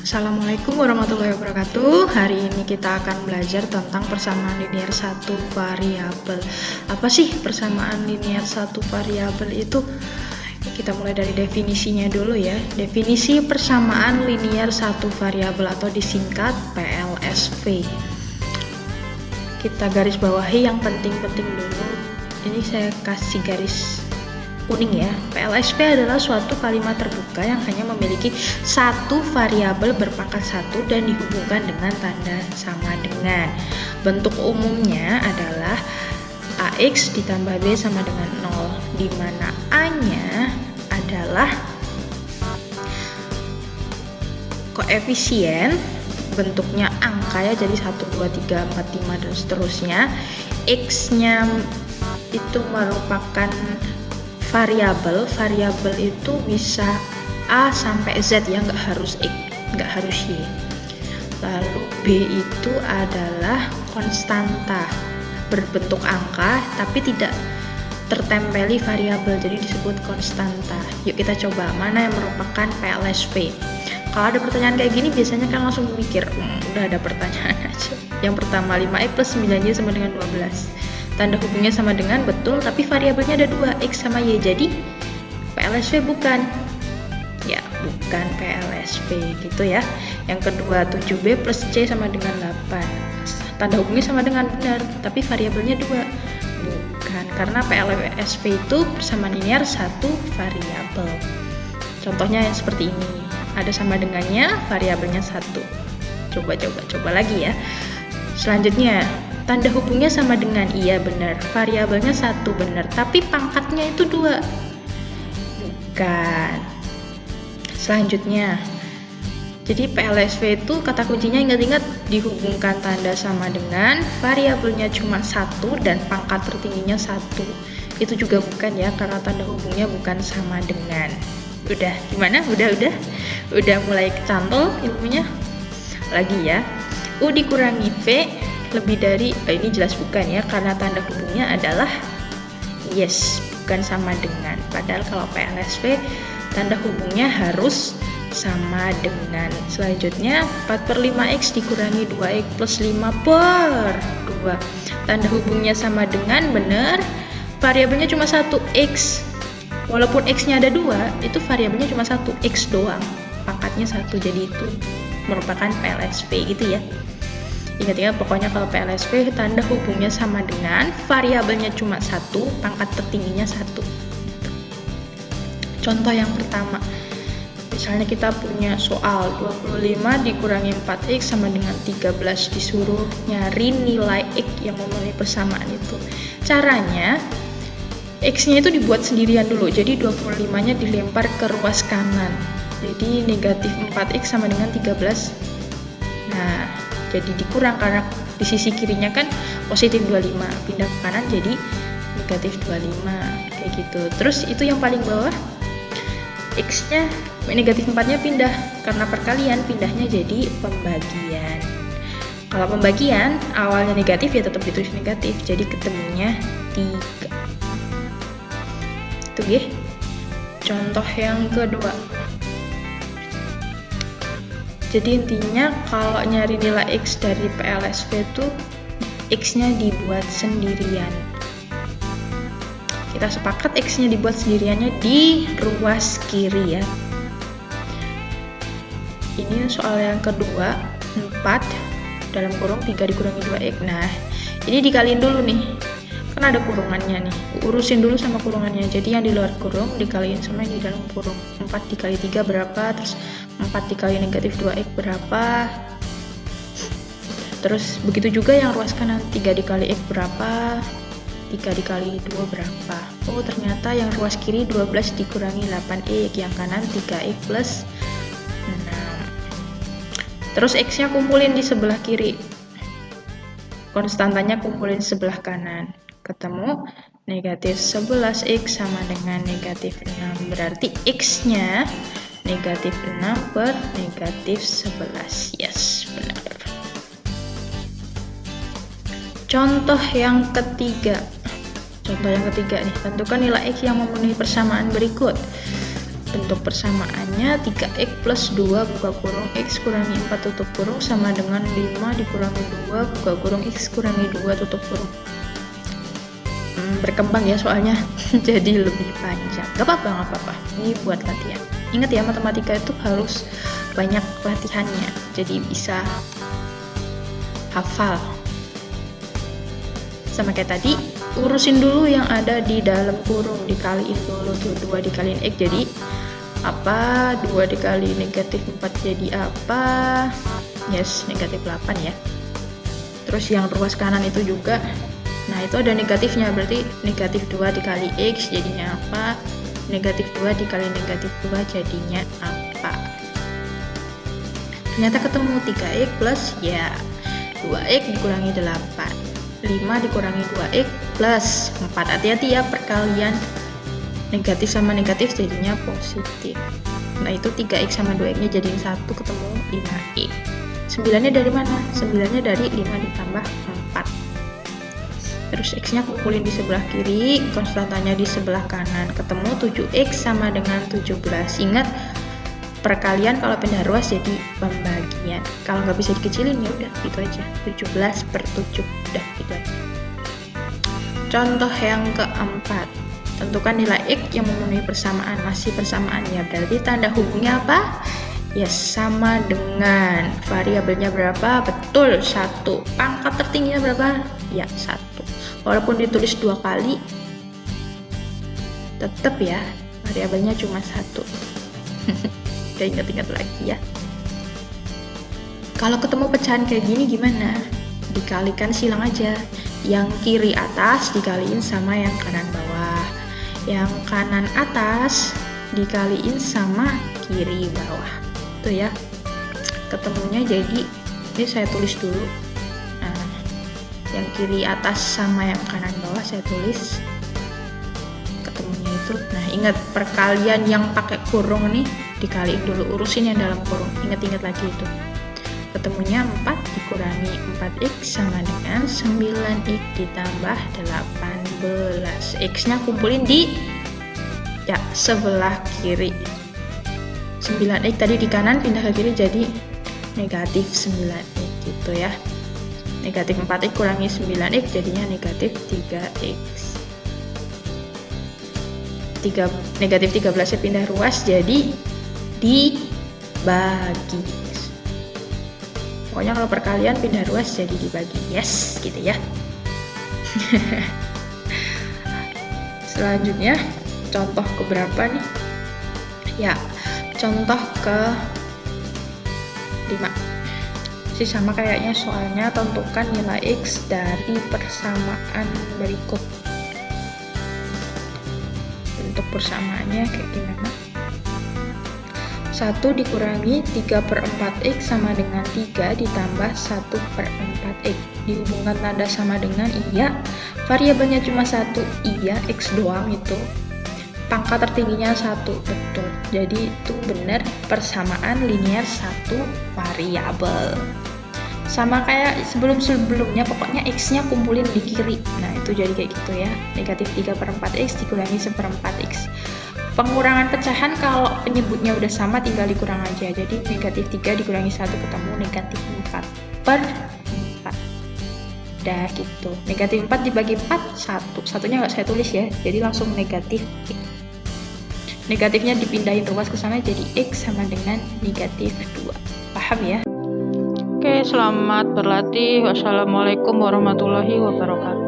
Assalamualaikum warahmatullahi wabarakatuh. Hari ini kita akan belajar tentang persamaan linear satu variabel. Apa sih persamaan linear satu variabel itu? Kita mulai dari definisinya dulu ya. Definisi persamaan linear satu variabel atau disingkat PLSV. Kita garis bawahi yang penting-penting dulu. Ini saya kasih garis kuning ya. PLSV adalah suatu kalimat terbuka yang hanya memiliki satu variabel berpangkat satu dan dihubungkan dengan tanda sama dengan. Bentuk umumnya adalah AX ditambah B sama dengan 0, di mana A-nya adalah koefisien, bentuknya angka ya, jadi 1, 2, 3, 4, 5 dan seterusnya. X-nya itu merupakan variabel itu bisa A sampai Z ya, nggak harus X, nggak harus Y. Lalu B itu adalah konstanta berbentuk angka tapi tidak tertempeli variabel, jadi disebut konstanta. Yuk kita coba mana yang merupakan PLSV. Kalau ada pertanyaan kayak gini biasanya kan langsung mikir, udah ada pertanyaan aja. Yang pertama 5x plus 9y sama dengan 12. Tanda hubungnya sama dengan, betul, tapi variabelnya ada 2, X sama Y, jadi PLSV bukan. Ya, bukan PLSV gitu ya. Yang kedua 7B plus C sama dengan 8. Tanda hubungnya sama dengan, benar, tapi variabelnya 2. Bukan, karena PLSV itu persamaan linear satu variabel. Contohnya yang seperti ini. Ada sama dengannya, variabelnya 1. Coba lagi ya. Selanjutnya, tanda hubungnya sama dengan, iya benar, variabelnya 1 benar, tapi pangkatnya itu 2. Bukan. Selanjutnya, jadi PLSV itu kata kuncinya, ingat-ingat, dihubungkan tanda sama dengan, variabelnya cuma 1 dan pangkat tertingginya 1. Itu juga bukan ya, karena tanda hubungnya bukan sama dengan. Udah, gimana? Udah mulai kecantol ilmunya? Lagi ya. U dikurangi V lebih dari, ini jelas bukan ya, karena tanda hubungnya adalah yes, bukan sama dengan. Padahal kalau PLSV tanda hubungnya harus sama dengan. Selanjutnya 4/5x dikurangi 2x plus 5/2. Tanda hubungnya sama dengan, benar, variabelnya cuma 1, x. Walaupun x-nya ada 2, itu variabelnya cuma 1, x doang, pangkatnya 1, jadi itu merupakan PLSV gitu ya. Ingat-ingat pokoknya kalau PLSV tanda hubungnya sama dengan, variabelnya cuma 1, pangkat tertingginya 1. Contoh yang pertama, misalnya kita punya soal 25 dikurangi 4x sama dengan 13, disuruh nyari nilai x yang memenuhi persamaan itu. Caranya, x-nya itu dibuat sendirian dulu, jadi 25-nya dilempar ke ruas kanan. Jadi negatif 4x sama dengan 13. Nah, jadi dikurang karena di sisi kirinya kan positif 25, pindah ke kanan jadi negatif 25, kayak gitu. Terus itu yang paling bawah, x-nya negatif 4-nya pindah, karena perkalian pindahnya jadi pembagian. Kalau pembagian awalnya negatif ya tetap ditulis negatif, jadi ketemunya 3. Itu ya. Contoh yang kedua, jadi intinya kalau nyari nilai x dari PLSV itu x-nya dibuat sendirian. Kita sepakat x-nya dibuat sendiriannya di ruas kiri ya. Ini soal yang kedua, 4 dalam kurung 3 dikurangi 2x. Nah, ini dikaliin dulu nih. Kan ada kurungannya nih. Urusin dulu sama kurungannya. Jadi yang di luar kurung dikaliin sama yang di dalam kurung. 4 dikali 3 berapa? Terus 4 dikali negatif 2x berapa? Terus begitu juga yang ruas kanan, 3 dikali x berapa? 3 dikali 2 berapa? Oh, ternyata yang ruas kiri 12 dikurangi 8x, yang kanan 3x plus 6. Terus x-nya kumpulin di sebelah kiri. Konstantanya kumpulin sebelah kanan. Ketemu negatif 11x sama dengan negatif 6. Berarti x-nya negatif 6 per negatif 11. Yes, benar. Contoh yang ketiga nih, tentukan nilai x yang memenuhi persamaan berikut. bentuk persamaannya 3x plus 2 buka kurung X kurangi 4 tutup kurung sama dengan 5 dikurangi 2 buka kurung X kurangi 2 tutup kurung. Berkembang ya soalnya jadi lebih panjang. Gak apa-apa, ini buat latihan. Ingat ya, matematika itu harus banyak latihannya, jadi bisa hafal. Sama kayak tadi, urusin dulu yang ada di dalam kurung, dikaliin dulu tuh 2 dikaliin X jadi apa, 2 dikali negatif 4 jadi apa, yes, negatif 8 ya. Terus yang ruas kanan itu juga, nah itu ada negatifnya, berarti negatif 2 dikali X jadinya apa, negatif 2 dikali negatif 2 jadinya apa. Ternyata ketemu 3x plus ya 2x dikurangi 8, 5 dikurangi 2x plus 4. Hati-hati ya, perkalian negatif sama negatif jadinya positif. Nah itu 3x sama 2x nya jadiin 1, ketemu 5x. 9 nya dari mana? 9 nya dari 5 ditambah 4. Terus x nya kumpulin di sebelah kiri, konstantanya di sebelah kanan, ketemu 7x sama dengan 17. Ingat, perkalian kalau pindah ruas jadi pembagian. Kalau nggak bisa dikecilin ya udah gitu aja, 17/7, udah gitu aja. Contoh yang keempat, tentukan nilai x yang memenuhi persamaan. Masih persamaan ya, berarti tanda hubungnya apa? Ya sama dengan variabelnya berapa? Betul, 1. Pangkat tertingginya berapa? Ya 1. Walaupun ditulis 2 kali, tetap ya variabelnya cuma 1. Udah ingat-ingat lagi ya. Kalau ketemu pecahan kayak gini gimana? Dikalikan silang aja. Yang kiri atas dikaliin sama yang kanan bawah. Yang kanan atas dikaliin sama kiri bawah. Tuh ya. Ketemunya jadi, ini saya tulis dulu. Nah, yang kiri atas sama yang kanan bawah saya tulis. Ketemunya itu. Nah, ingat perkalian yang pakai kurung nih, dikaliin dulu, urusin yang dalam kurung. Ingat-ingat lagi itu. Ketemunya 4 dikurangi 4x sama dengan 9x ditambah 18. X-nya kumpulin di ya sebelah kiri. 9x tadi di kanan, pindah ke kiri jadi negatif 9x gitu ya. Negatif 4x kurangi 9x jadinya negatif 3x. Negatif 13 nya pindah ruas jadi dibagi. Pokoknya kalau perkalian pindah ruas jadi dibagi. Yes, gitu ya. Selanjutnya contoh keberapa nih? Ya, contoh ke 5. Masih sama kayaknya soalnya, tentukan nilai x dari persamaan berikut. Untuk persamaannya kayak gimana? 1 dikurangi 3/4x sama dengan 3 ditambah 1/4x. Dihubungkan tanda sama dengan iya. Variabelnya cuma 1, iya, x doang itu. Pangkat tertingginya 1, betul. Jadi itu benar persamaan linear 1 variabel. Sama kayak sebelum-sebelumnya, pokoknya x-nya kumpulin di kiri. Nah, itu jadi kayak gitu ya. Negatif 3/4x dikurangi 1/4x. Pengurangan pecahan kalau penyebutnya udah sama tinggal dikurang aja. Jadi negatif 3 dikurangi 1 ketemu negatif 4/4. Udah gitu. Negatif 4 dibagi 4, 1. Satunya nggak saya tulis ya. Jadi langsung negatif. Negatifnya dipindahin ruas ke sana jadi x sama dengan negatif 2. Paham ya? Oke, selamat berlatih. Wassalamualaikum warahmatullahi wabarakatuh.